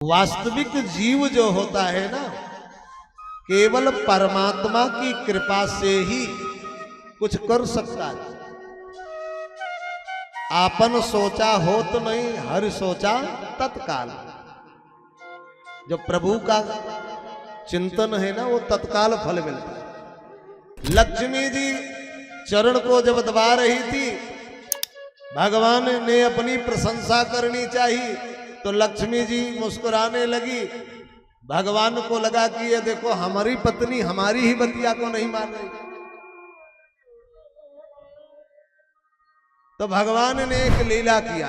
वास्तविक जीव जो होता है ना, केवल परमात्मा की कृपा से ही कुछ कर सकता है। आपन सोचा हो तो नहीं, हर सोचा तत्काल। जो प्रभु का चिंतन है ना, वो तत्काल फल मिलता है। लक्ष्मी जी चरण को जब दबा रही थी, भगवान ने अपनी प्रशंसा करनी चाहिए तो लक्ष्मी जी मुस्कुराने लगी। भगवान को लगा कि ये देखो हमारी पत्नी हमारी ही बतिया को नहीं मान रही। तो भगवान ने एक लीला किया।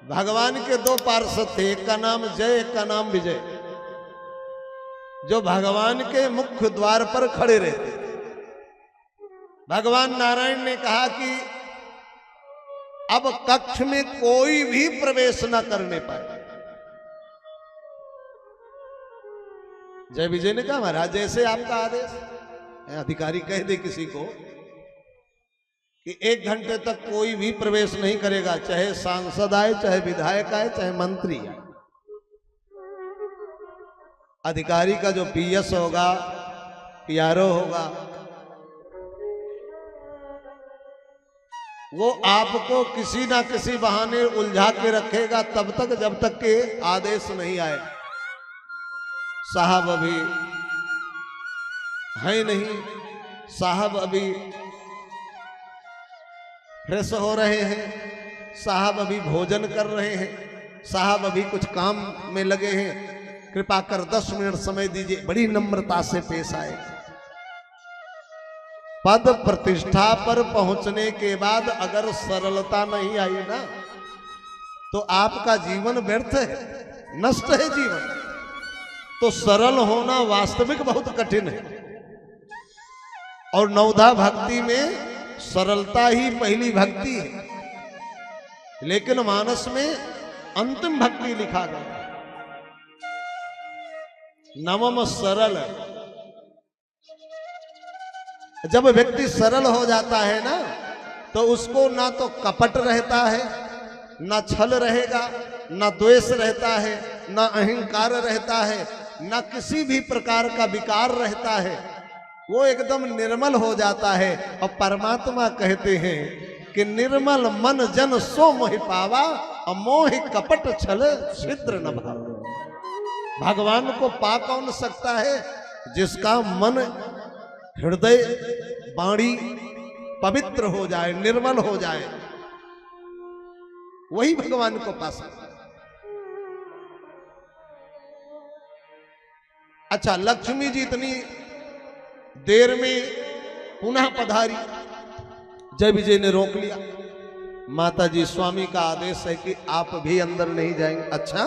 भगवान के दो पार्षद थे, एक का नाम जय, एक का नाम विजय, जो भगवान के मुख्य द्वार पर खड़े रहते। भगवान नारायण ने कहा कि अब कक्ष में कोई भी प्रवेश न करने पाए। जय विजय ने कहा महाराज जैसे आपका आदेश। अधिकारी कह दे किसी को कि 1 घंटे तक कोई भी प्रवेश नहीं करेगा, चाहे सांसद आए, चाहे विधायक आए, चाहे मंत्री आए। अधिकारी का जो पीएस होगा, पीआरओ होगा, वो आपको किसी ना किसी बहाने उलझा के रखेगा तब तक जब तक के आदेश नहीं आए। साहब अभी है नहीं, साहब अभी फ्रेश हो रहे हैं, साहब अभी भोजन कर रहे हैं, साहब अभी कुछ काम में लगे हैं, कृपा कर 10 मिनट समय दीजिए। बड़ी नम्रता से पेश आए। पद प्रतिष्ठा पर पहुंचने के बाद अगर सरलता नहीं आई ना, तो आपका जीवन व्यर्थ है, नष्ट है जीवन। तो सरल होना वास्तविक बहुत कठिन है। और नवधा भक्ति में सरलता ही पहली भक्ति है, लेकिन मानस में अंतिम भक्ति लिखा गया नवम सरल। जब व्यक्ति सरल हो जाता है ना, तो उसको ना तो कपट रहता है, ना छल रहेगा, ना द्वेष रहता है, ना अहंकार रहता है, ना किसी भी प्रकार का विकार रहता है। वो एकदम निर्मल हो जाता है। और परमात्मा कहते हैं कि निर्मल मन जन सो मोहि पावा, अमोहि कपट छल छिद्र न भावा। भगवान को पा कौन सकता है? जिसका मन, हृदय, वाणी पवित्र हो जाए, निर्मल हो जाए, वही भगवान को पा सकता है। अच्छा, लक्ष्मी जी इतनी देर में पुनः पधारी। जय विजय ने रोक लिया। माता जी स्वामी का आदेश है कि आप भी अंदर नहीं जाएंगे। अच्छा,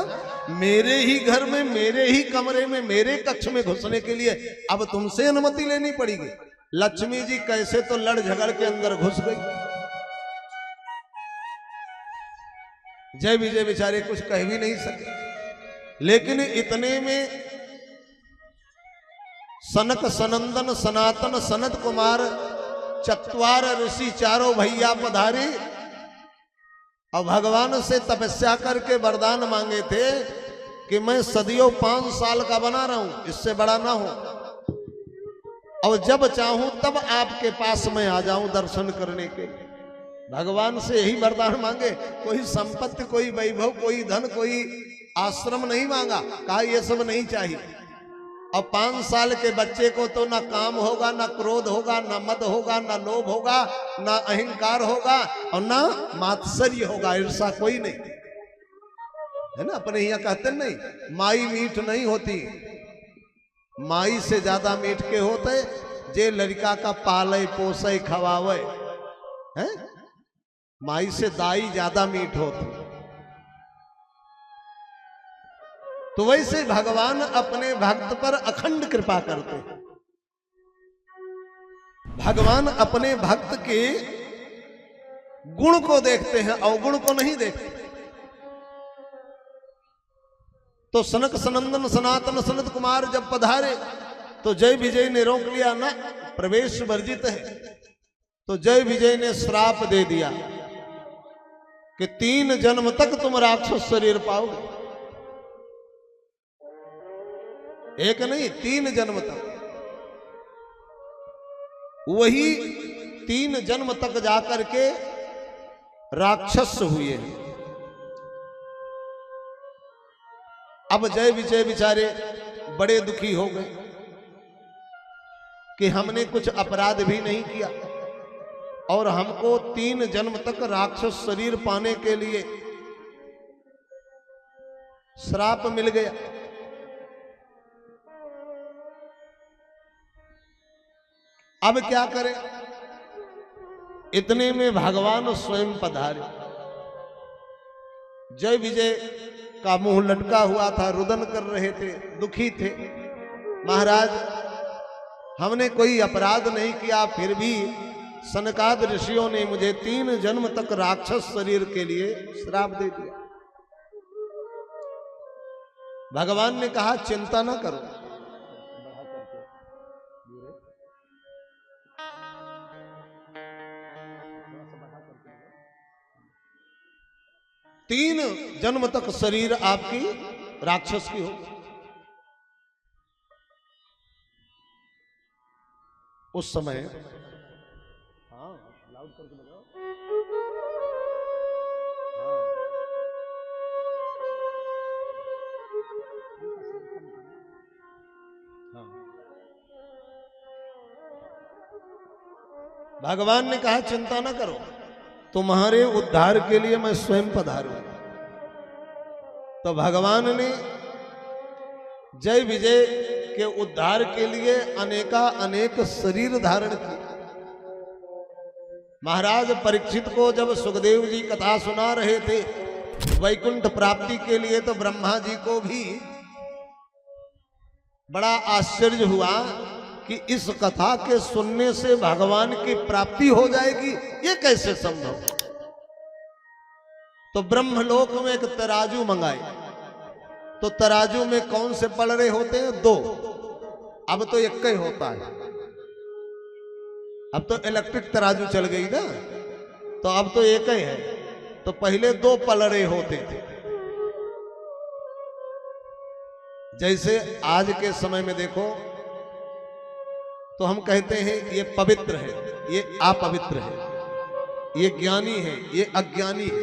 मेरे ही घर में, मेरे ही कमरे में, मेरे कक्ष में घुसने के लिए अब तुमसे अनुमति लेनी पड़ेगी। लक्ष्मी जी कैसे तो लड़ झगड़ के अंदर घुस गई। जय विजय बेचारे कुछ कह भी नहीं सके। लेकिन इतने में सनक सनंदन सनातन सनत कुमार चतवार ऋषि चारों भैया पधारे और भगवान से तपस्या करके वरदान मांगे थे कि मैं सदियों 5 साल का बना रहा हूं, इससे बड़ा ना हो, और जब चाहूं तब आपके पास मैं आ जाऊं दर्शन करने के। भगवान से यही वरदान मांगे। कोई संपत्ति, कोई वैभव, कोई धन, कोई आश्रम नहीं मांगा। कहा ये सब नहीं चाहिए। और 5 साल के बच्चे को तो ना काम होगा, ना क्रोध होगा, ना मद होगा, ना लोभ होगा, ना अहंकार होगा, और ना मात्सर्य होगा, ईर्षा कोई नहीं है ना। अपने यहाँ कहते नहीं, माई मीठ नहीं होती, माई से ज्यादा मीठ के होते जे लड़का का पाले पोसे खवावे है। माई से दाई ज्यादा मीठ होती। तो वैसे भगवान अपने भक्त पर अखंड कृपा करते हैं। भगवान अपने भक्त के गुण को देखते हैं, अवगुण को नहीं देखते। तो सनक सनंदन सनातन सनत कुमार जब पधारे तो जय विजय ने रोक लिया, ना प्रवेश वर्जित है। तो जय विजय ने श्राप दे दिया कि 3 जन्म तक तुम राक्षस शरीर पाओगे। एक नहीं 3 जन्म तक। वही 3 जन्म तक जाकर के राक्षस हुए हैं। अब जय विजय बेचारे बड़े दुखी हो गए कि हमने कुछ अपराध भी नहीं किया और हमको 3 जन्म तक राक्षस शरीर पाने के लिए श्राप मिल गया। अब क्या करें? इतने में भगवान स्वयं पधारे। जय विजय का मुंह लटका हुआ था, रुदन कर रहे थे, दुखी थे। महाराज, हमने कोई अपराध नहीं किया, फिर भी सनकाद ऋषियों ने मुझे 3 जन्म तक राक्षस शरीर के लिए श्राप दे दिया। भगवान ने कहा चिंता ना करो, तीन जन्म तक शरीर आपकी राक्षस की हो। उस समय हाँ लाउड करके लगाओ। हाँ। भगवान ने कहा चिंता ना करो, तुम्हारे उद्धार के लिए मैं स्वयं पधारूं। तो भगवान ने जय विजय के उद्धार के लिए अनेक शरीर धारण किए। महाराज परीक्षित को जब सुखदेव जी कथा सुना रहे थे वैकुंठ प्राप्ति के लिए, तो ब्रह्मा जी को भी बड़ा आश्चर्य हुआ कि इस कथा के सुनने से भगवान की प्राप्ति हो जाएगी, ये कैसे संभव? तो ब्रह्मलोक में एक तराजू मंगाए। तो तराजू में कौन से पलड़े होते हैं? 2। अब तो एक ही होता है। अब तो इलेक्ट्रिक तराजू चल गई ना, तो अब तो एक ही है। तो पहले 2 पलड़े होते थे। जैसे आज के समय में देखो तो हम कहते हैं ये पवित्र है, ये अपवित्र है, ये ज्ञानी है, ये अज्ञानी है,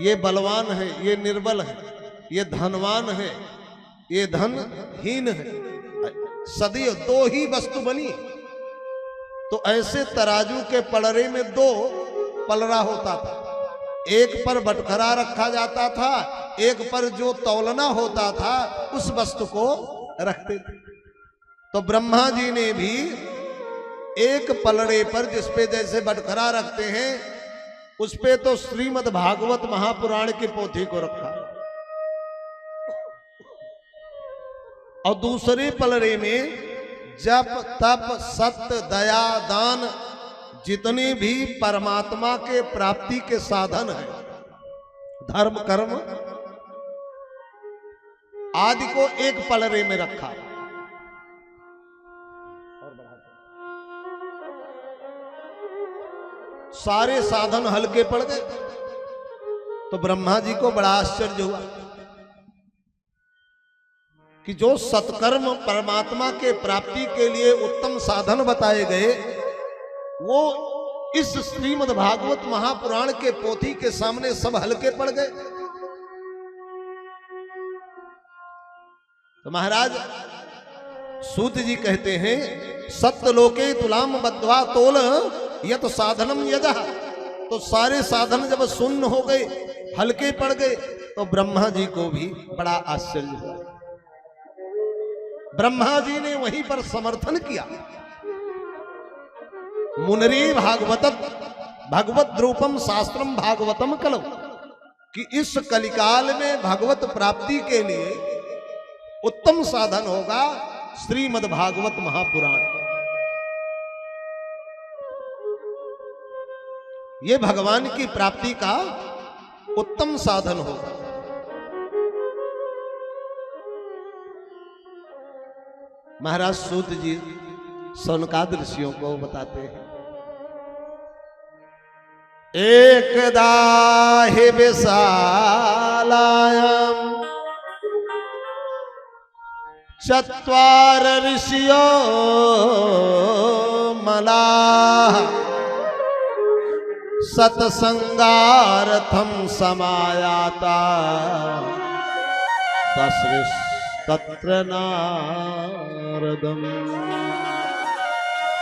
ये बलवान है, ये निर्बल है, ये धनवान है, ये धनहीन है। सदी 2 ही वस्तु बनी। तो ऐसे तराजू के पलड़े में 2 पलड़ा होता था। एक पर बटखरा रखा जाता था, एक पर जो तौलना होता था उस वस्तु को रखते थे। तो ब्रह्मा जी ने भी एक पलड़े पर, जिसपे जैसे बटखरा रखते हैं, उस पे तो श्रीमद् भागवत महापुराण की पोथी को रखा, और दूसरे पलड़े में जप तप सत्य दया दान जितने भी परमात्मा के प्राप्ति के साधन हैं, धर्म कर्म आदि को एक पलड़े में रखा। सारे साधन हल्के पड़ गए। तो ब्रह्मा जी को बड़ा आश्चर्य हुआ कि जो सत्कर्म परमात्मा के प्राप्ति के लिए उत्तम साधन बताए गए, वो इस श्रीमद् भागवत महापुराण के पोथी के सामने सब हल्के पड़ गए। तो महाराज सूत जी कहते हैं, सत्यलोके तुलाम बद्ध्वा तोल यत साधनम यजः। तो सारे साधन जब शून्य हो गए, हल्के पड़ गए, तो ब्रह्मा जी को भी बड़ा आश्चर्य हुआ। ब्रह्मा जी ने वहीं पर समर्थन किया, मुनरी भागवत भगवत रूपम शास्त्रम भागवतम कलौ, कि इस कलिकाल में भगवत प्राप्ति के लिए उत्तम साधन होगा श्रीमद् भागवत महापुराण। ये भगवान की प्राप्ति का उत्तम साधन होगा। महाराज सूत जी सौनकाद ऋषियों को बताते हैं, एकदा हि विशालायां चत्वार ऋषियो मलाः सत्संगार्थम समायाता तत्र नारदम।